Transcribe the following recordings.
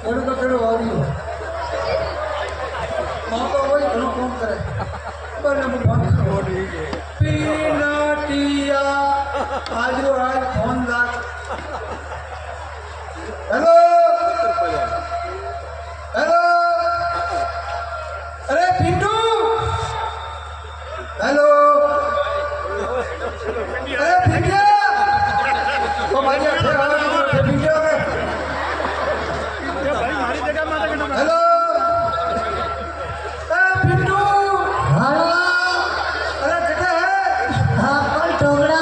એનું તો કેડો આવ્યો માં તો હોય ઘણું કામ કરે બને હું ફોન કરું પીનાટિયા આજરો આજ ફોન લાગ હેલો હેલો અરે પિન્ટુ હેલો અરે પિન્ટિયા તો મારી હેલો पिंटू हेलो अरे कटे है हाँ कौन टोकरा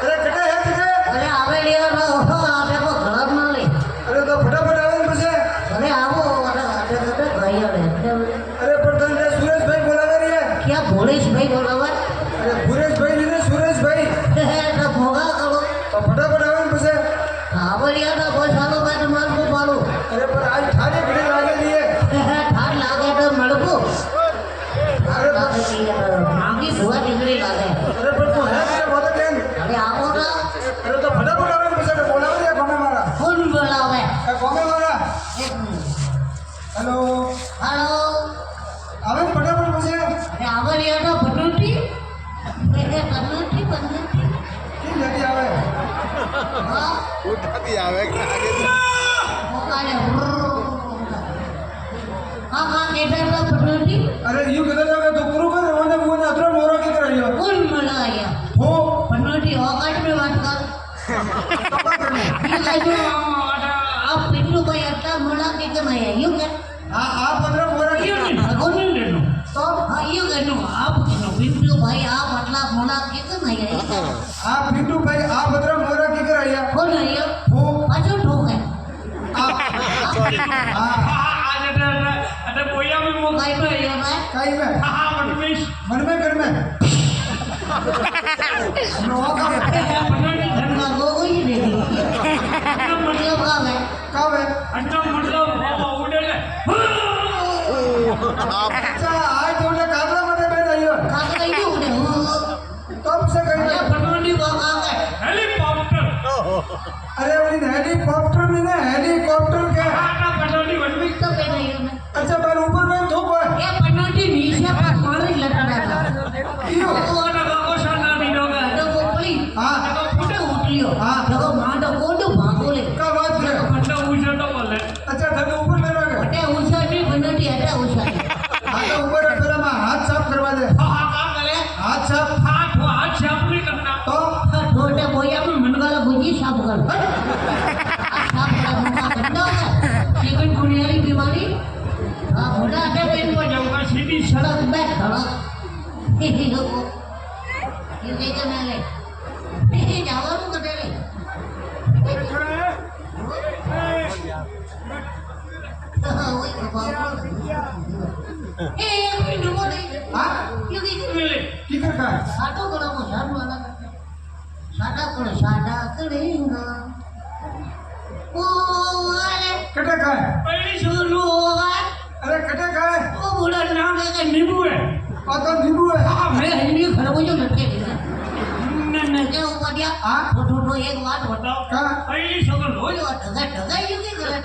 अरे कटे है तुझे अरे आवे लिया ना हो आपे को घर ना ले अरे तो फटाफट आवे मुझे अरे आओ अरे आते भाई अरे अरे पर तने सुरेश भाई बोलावे रे क्या भोलेश भाई बोलावा अरे भूरेश भाई ने सुरेश भाई तो भोगा करो तो फटाफट आवे मुझे आवे लिया ना बहुत सालों बाद मार को पालो अरे पर आज ठाणे घड़ी लागे दिए ठार लागे तो मड़को अरे मांगी बुआ निकली लागे अरे पर तू है क्या बात है अरे आओ ना अरे तो फटाफट आवे मुझे तो बोलावे रे गमे मारा कौन बोलावे गमे मारा एक मिनट हेलो हेलो आवे फटाफट मुझे अरे आवे लिया ना पटोटी पटोटी पटोटी ठीक लगी आवे हाँ ઉઠાતી આવે કે આગે મોકાને हाँ हाँ कैसा था पटोटी अरे यूं कहता था तो करू कर रोने मुने अतरो मोरा की कर रही हो कौन बोला आया हो पटोटी औकात में बात कर ये कैसे आप पिंटू भाई अट्ला मोला के नहीं है यूं क्या हां आप अतरो मोरा की यूं नहीं कौन नहीं तो हाँ यूं कहनो आप कहनो पिंटू भाई आप अट्ला मोला के नहीं है आप पिंटू भाई आप अतरो मोरा की कर रही कौन है ये हो अजो ठोक है हां अरे बोया में वो भाई को ये मैं कई में हाँ मनमेश मन में कर में नो का धनका वो कोई नहीं मतलब का है का है अन्ना मतलब वो उड़े ले अच्छा आज तो ने कागला मते बैठ आई हो का कहीं उड़े हो कब से कही ये पटोटी को का है हेलीकॉप्टर अरे वो हेलीकॉप्टर नहीं ना हेलीकॉप्टर क्या आना पटोली बनवी तो कह रही हूं मैं अच्छा पर ऊपर में धूप है ये पटोटी नीचे पर मारे लटड़ा था क्यों वो ना को शाना नहीं होगा तो वो पड़ी हां तो फुटे उठलियो हाँ। तो मांडो कोडो भागोले का बात है पट्टा ऊंचा तो बोले अच्छा धन ऊपर ले रहा है अटे ऊंचा नहीं पटोटी अटे ऊंचा हां तो ऊपर है पहले मैं हाथ साफ करवा दे हाँ का करे हाथ साफ हाथ वो हाथ साफ नहीं करना तो छोटे बोया में मनवाला गुजी साफ कर साफ कर मुंह गंदा है चिकन गुनियारी बीमारी हां मोटा अटे पेन को जाऊंगा सीधी सड़क पे खड़ा ये देखे मैंने ये जावरू कटे रे ए पिंडू बोले हां ये देखे मिले की कर का साटो करो को साटो वाला साटा करो साटा करेंगा ओ अरे कटे का है पहली शुरू होगा अरे कटे का है ओ बूढ़ा नाम का नींबू है और तो नींबू है हाँ मैं हिंदी घर में जो लटके न क्या हुआ दिया हाँ? तो एक बात बताओ का पहली शक्ल हो जो ठगा ठगा ये क्या करे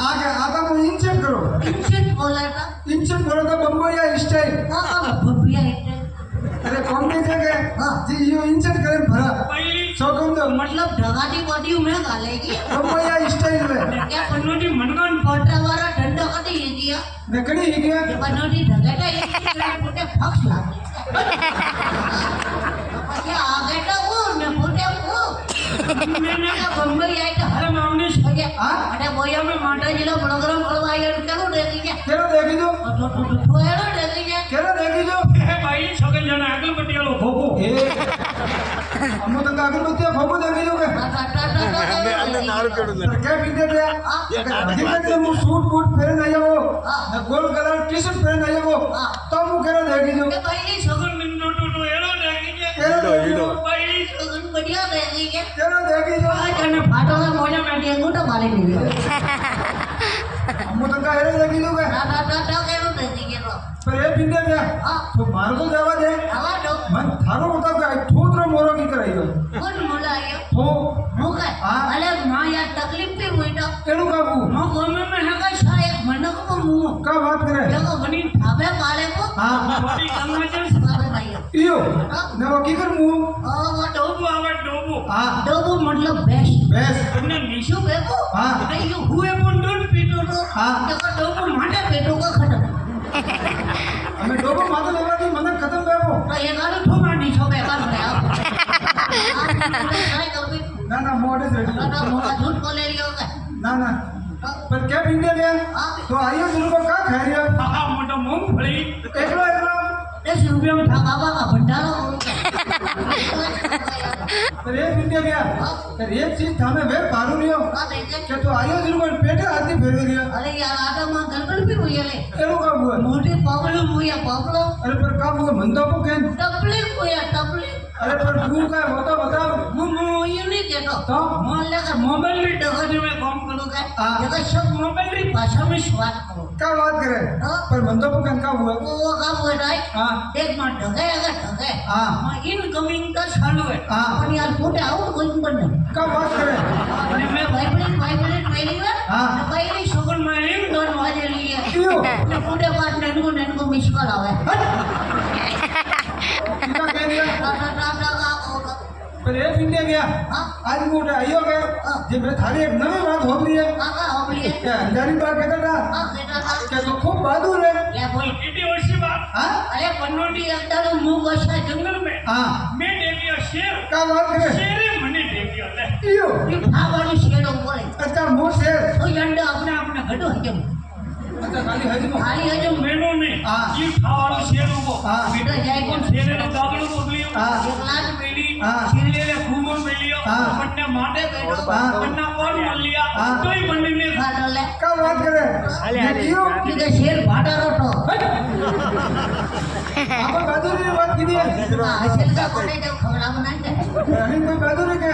आगे आगा मुझे इंचेक करो इंशन बोला था इंचेक बोलो तो बम्बई या स्टाइल हाँ भैया इतने अरे कौन की जगह हाँ। जी यो इंचेक करे भरा पहली चौकम तो मतलब ढगाती बॉडी में गालेगी बम्बई या स्टाइल में क्या पटोली मनगन पोटा वाला डंडा कटी ये दिया नकड़ी ही गया बनोटी ढगाटा ये पोटे फक्स लागे પછી આગે તો હું ને પોતે હું મેને તો બંબઈ આઈ તો હર મામને સજે हाँ અરે બોયા મે માંડા જિલ્લો પ્રોગ્રામ કરવા આયો કેનો દેખી છે केरो देखी दो તો એનો દેખી છે केरो देखी दो पहली शक्ल जाना अगल पट्टी वालों भोगो ए हमो तो कागल में क्या खबो देखी दो के અંદર અંદર નારું કેડું क्या पीते थे अधिकतर से मु सूट बूट पहन नहीं हो न गोल कलर टी शर्ट पहन नहीं हो तो मु केरो देखी दो કે પહેલી शक्ल निंदो तो एलो देखी के केरो देखी दो पहली સગન બઢિયા દેખી છે केरो देखी दो આ તને ફાટોના મોજા કાઢી અંગૂઠો મારી દીધો हमो तो का हेरे देखी दो के ટા કેનો દેખી છે તો पर ये पीते थे હા तो मार को जावा दे આવા તો मन थारो बता के थोत्र मोरो की कराई हो કોણ મોલા આયો तो હું કે હા. અલે માં યાર તકલીફ પે હોય તો केनु काबू નો का बात करे देखो बनी ढाबे पाले को हाँ મારી ગંગા જળ बाबे भाई इयो ने वो की कर मुंह वो ડોબો આવે ડોબો हाँ डोबो मतलब बेस्ट बेस તમને નીચું શું બેકો हाँ नहीं यो हुए पण दूध पीतो तो हाँ। देखो डोबो माटे पेटो का खत्म हमें डोबो माता लेवा दी मन खत्म बेबो तो ये गालो ठोमा नीचो बेकार रे आप ट्राई कर भी ना ना मोड़े रेडी ना मोटा झूठ को ले लियो का ना ना पर क्या पिंडे ले तो आइयो जरूर को का खा रिया આ મોટો મૂંગફળી एकलो एकलो 10 रुपया में था बाबा का भंडारा पर एक पिंडे गया पर एक चीज थामे वे पारू रियो के तो आइयो जरूर को पेटे हाथी फेर रिया अरे यार आटा मां गड़बड़ भी हुई है एरो का हुआ मोटी प्रॉब्लम हुई है प्रॉब्लम अरे पर का हुआ मंदो को केन तबलीग हुई है तबलीग अरे पर तू का होता बताओ मैं ये नहीं कहता तो मान लेकर मोबाइल री डगर में काम करूंगा हाँ। ये सब मोबाइल री भाषा में स्वाद करो क्या बात करे हाँ। पर मंदो को केन का हुआ वो काम हो रहा है हाँ एक मां ढगे अगर ढगे हाँ मैं इनकमिंग का चालू है हाँ। पर यार फोटे आउट कोई पर नहीं क्या बात करे અને મેં વાઇબ્રેટ મેલી વાર હા. ને પહેલી છોકર માં એમ દોડ વાજે લીએ इयो ને ફોટે પાટ નેનકો મિસ કોલ આવે क्या कह दिया ટા पर एक पिंडे गया हाँ। आज मोटा आइयो गया हाँ। जे मैं थारी एक नवी बात हो रही है કાકા હોબલી क्या अंजारी बात कहता था હા બેટા क्या तो खूब बहादुर है લે બોલ કેટલી વર્ષી વાત हाँ અરે પનોટી એકદાડો મું ગોસા જંગલ મેં हाँ મેં દેખ્યો શેર क्या बात करे શેરે મને દેખ્યો લે इयो ઈ ફાવાળું શેડો બોલે अच्छा मोर शेर તો યંડા આપણે આપણે ઘડો હજમ अच्छा खाली हजम ખાલી હજમ મેનો ને હા. ઈ ખાવાનું શેર ઉભો हाँ બેટા જાય કોણ શેરેનો દાગડો મોકલ્યો હા. એકલાજ મેલી હા. શેરેને ઘૂમો મેલ્યો હા. બંને માટે બેઠો હા. બંને કોણ મળ્યા હા. તોય બંનેને ખાડો લે क्या बात करे ये इयो કે શેર ભાડા રોટો आप बहादुरी की बात की है હસેલ કા કોડે જો ખવડાવ ના દે अरे कोई बहादुरी के